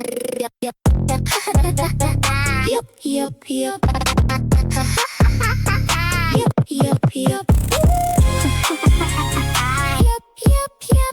Yup, yup. Yup, yup, yup. Yup, yup, yup. Yup, yup, yup.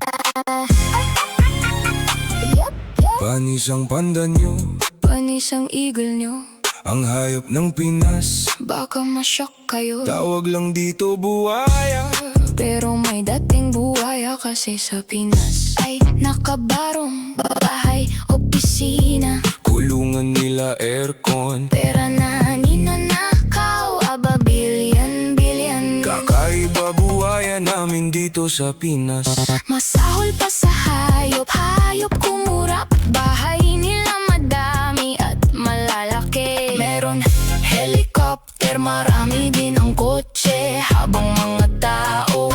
Yup, yup. Panis ang panda nyo, Panis ang eagle nyo, ang hayop ng Pinas. baka ma-shock kayo. Tawag lang dito buwaya. Pero may dating buwaya kasi sa Pinas. Ay nakabarong bahay, opisina, Kulungan nila aircon. pera na ninanakaw, aba bilyan, bilyan. Kakaiba buwaya namin dito sa Pinas. Masahol pa sa hayop, hayop kumurap. Bahay nila madami at malalaki. Meron helicopter, marami din ang kotse. Habang mga tao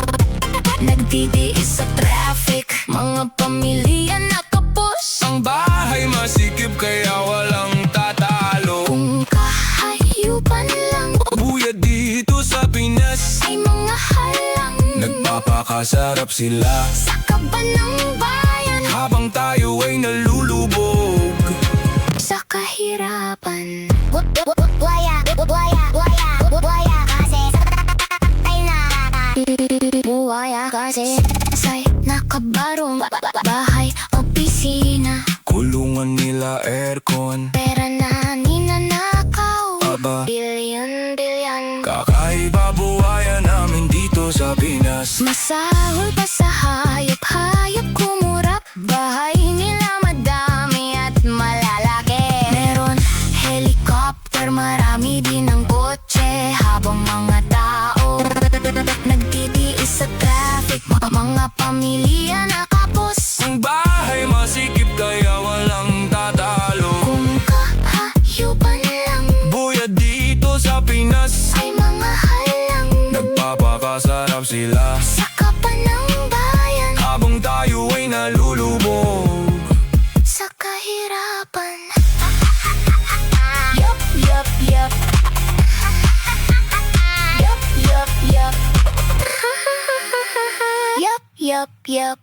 nagtitiis sa traffic, mga pamilya nakapos. Ang bahay masikip kaya walang tatalo. Kung kahayupan lang Buya dito sa Pinas, ay mga halang. nagpapakasarap sila Sa kaban ng bayan, habang tayo ay nalulubog. sa kahirapan. Buwaya, buwaya, buwaya, buwaya kasi ay buwaya kasi say nakabarong bahay, opisina, Kulungan nila aircon. pera na ninanakaw, Aba, bilyan, bilyan. kakaiba buwaya namin dito sa Pinas. Masahol pa sa hayop, hayop kumurap. Bahay nila madami at malalaki. Meron helicopter, marami din ang kotse. Habang mga tao nagtitiis sa traffic, mga pamilya nakapos. Ang bahay masikip kaya walang tatalo. Kung kahayupan lang Buya dito sa Pinas, ay mga halang. nagpapakasarap sila Sa kapan ng bayan, habang tayo ay nalulubog. sa kahirapan. Yup, yup, yup. Yup, yup, yup. Yup, yup, yup.